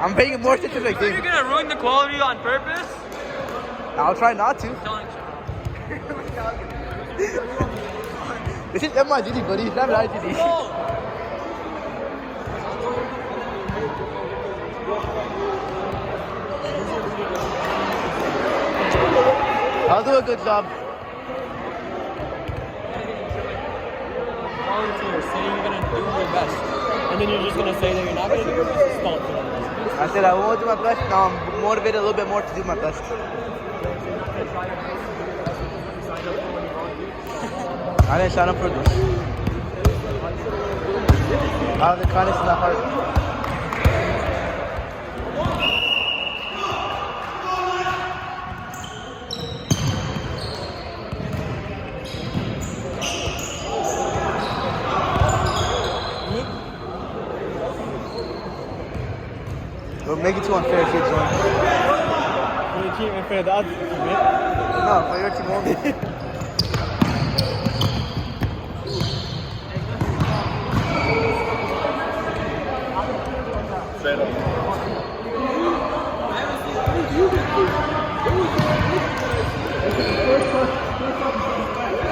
I'm paying more attention to the Are you game. gonna ruin the quality on purpose? I'll try not to. This is MIGD, buddy. It's not IGD. I'll do a good job. Volunteer, say you're gonna do your best, and then you're just gonna say that you're not gonna do your best. Stop doing your best. I said I won't do my best. Now I'm motivated a little bit more to do my best. I didn't sign up for this. Out of the kindness of my heart. We'll make it too unfair if you join. For the team and for the other team, No, for your team only.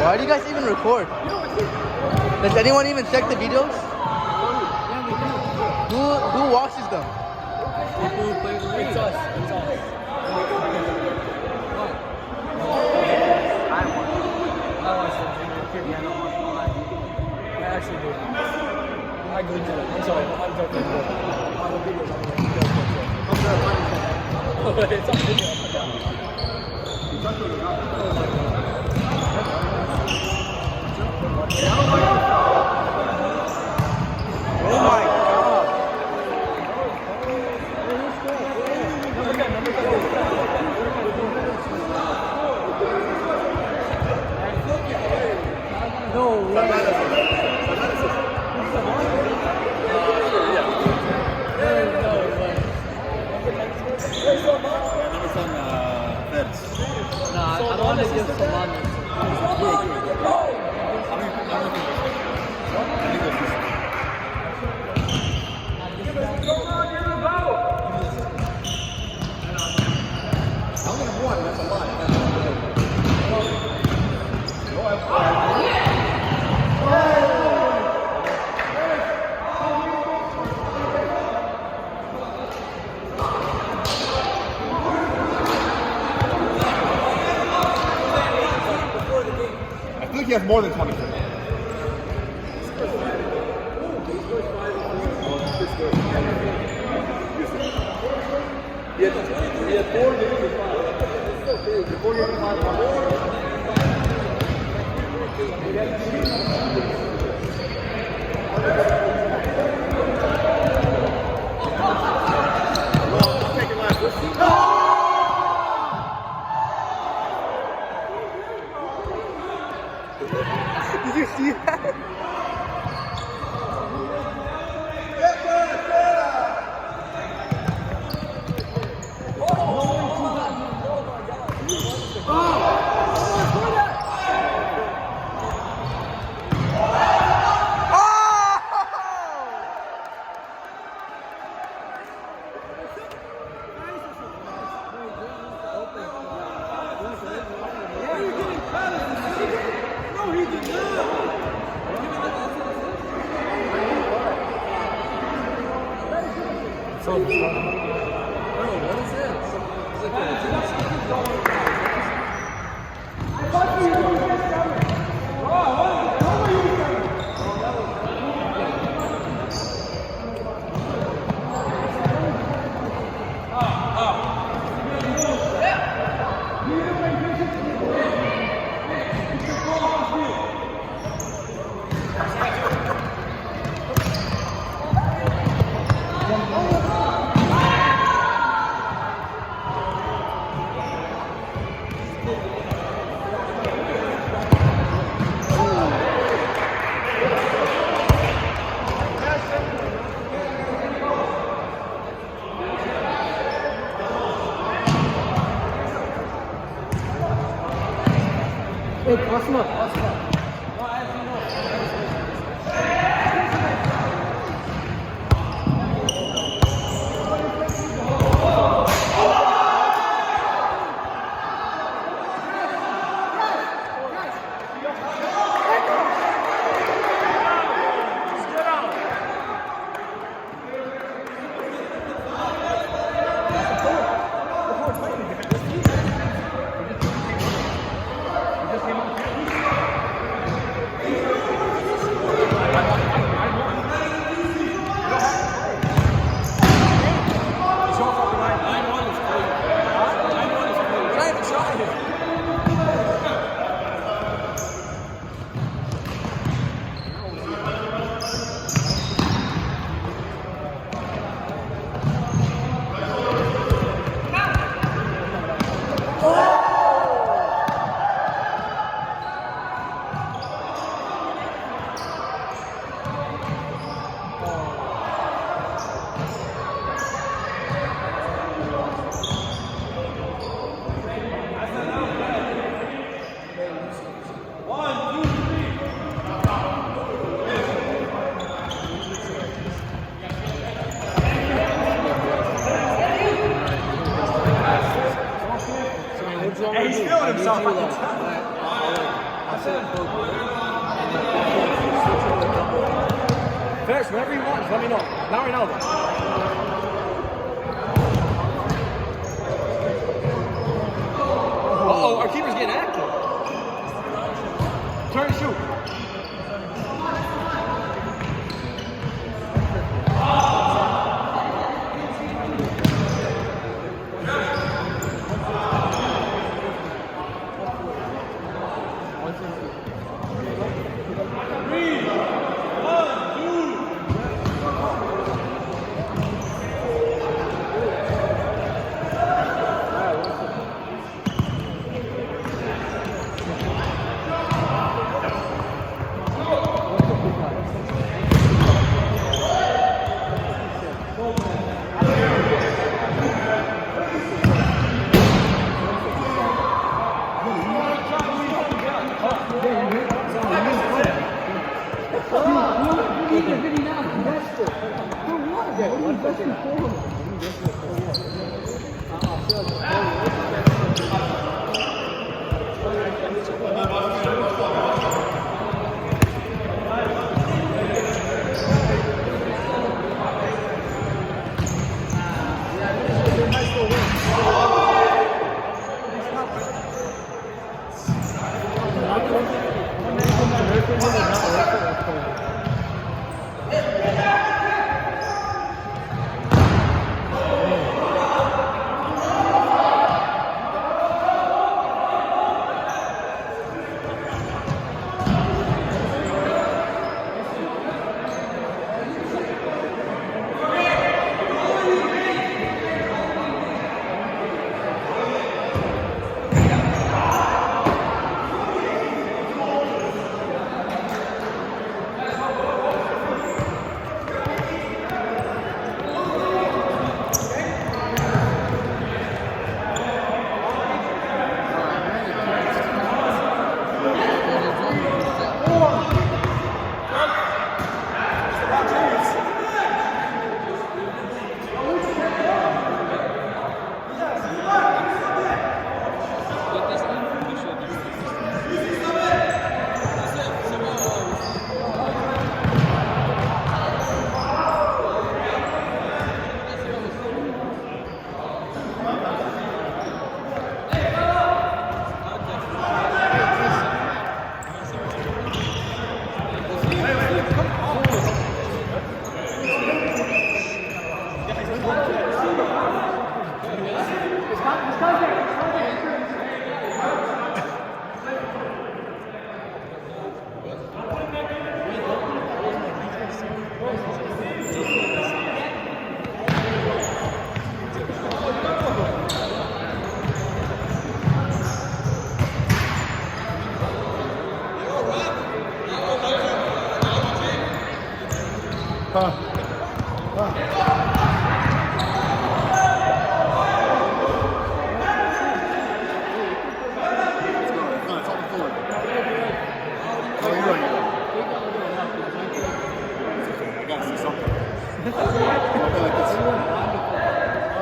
Why do you guys even record? Does anyone even check the videos? Who watches them? people who play the league. It's us. It's us. I watched them. I actually do. I agree to it. I'm sorry. I'm joking. It's on video. Oh my God. No way. Nah, I don't want to give Solana. I think he has more than 20. Did you see that? Hey, pass him up. Pass him up. himself. Ferris, whenever you want, just let me know. Not right now, though. Uh-oh, our keeper's getting active. Turn and shoot.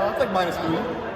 It's like -3.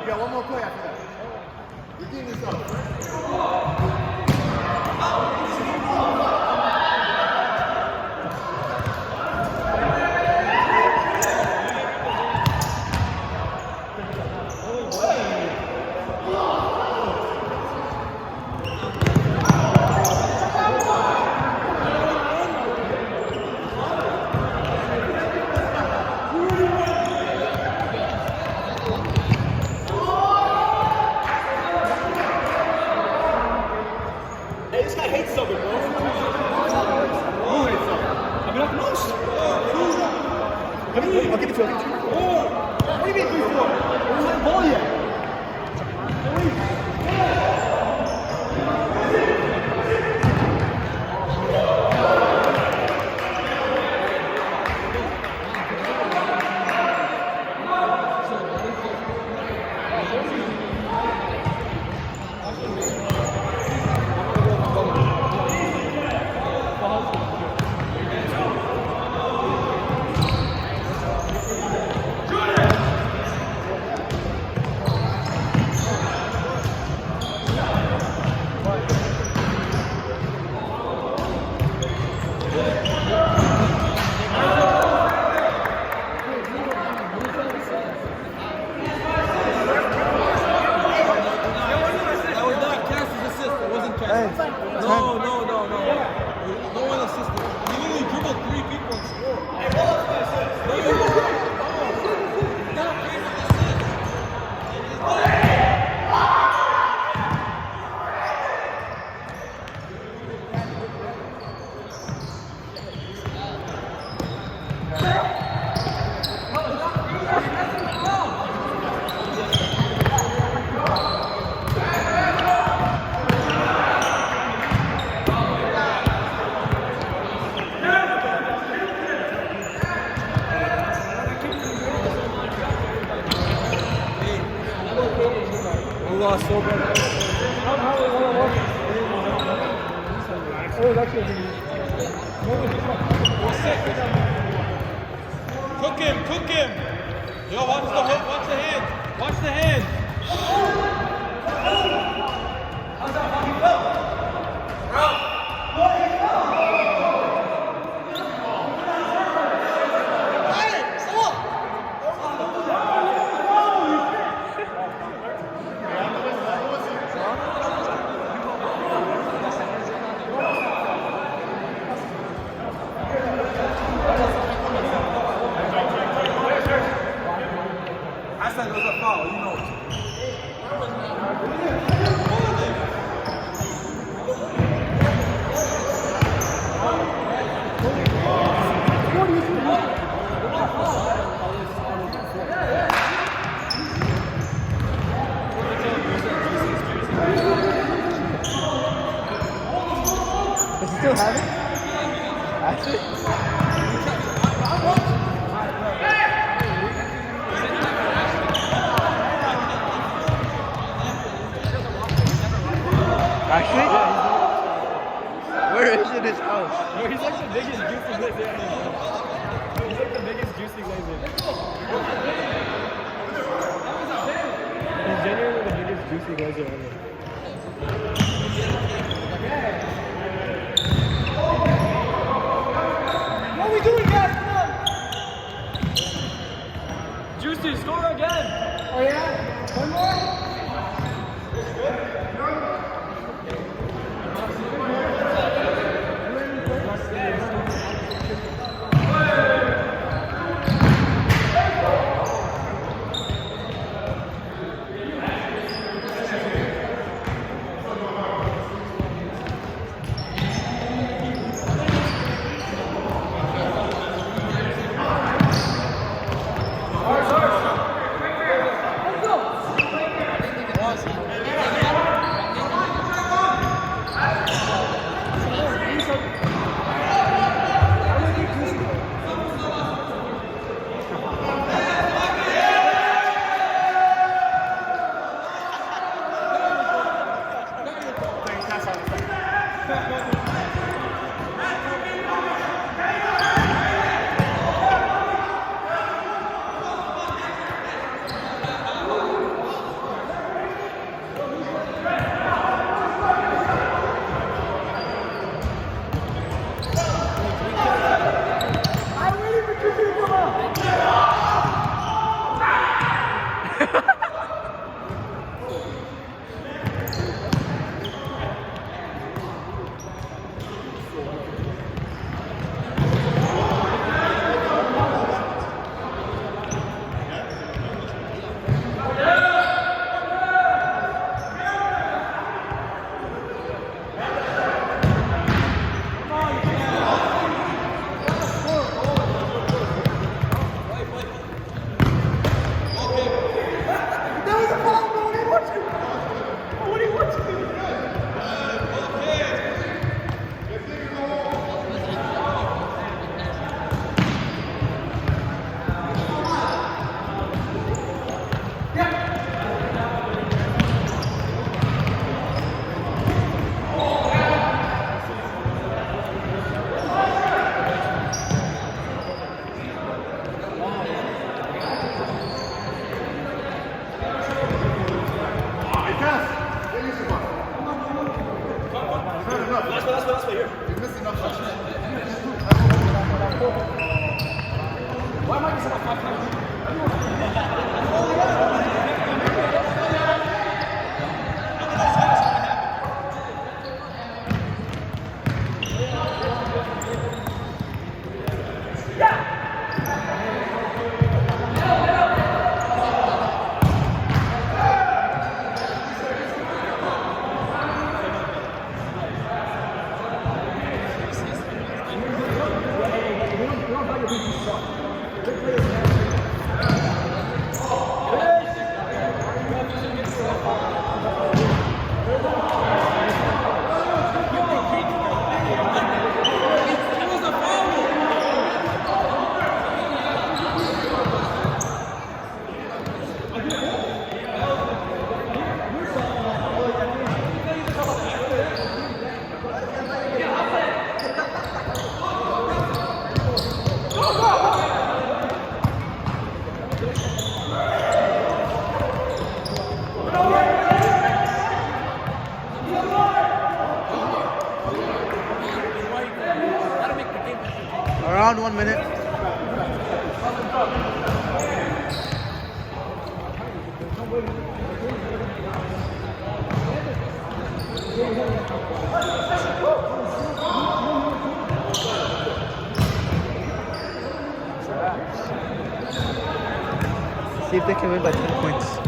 You got one more play after that. Redeem yourself. lost so bad. Cook him. Yo, watch the hook, watch the hand. Watch the hand. I said it was a foul, you know. Does he still have it? Actually? Actually? Where is it? His house? No, he's like the biggest juicy glazer. He's like the biggest juicy glazer. He's genuinely the biggest juicy glazer ever. What are we doing, guys? Come on. Juicy, score again! Oh, yeah? One more? Round 1 minute. See if they can win by 10 points.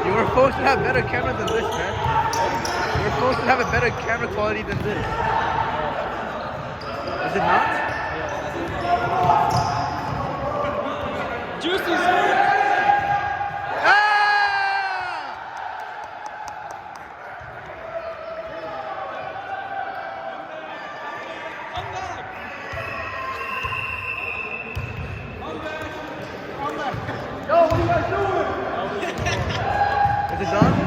We're supposed to have better camera than this, man. We're supposed to have a better camera quality than this. Is it not? Juicy. Ah! Is it done?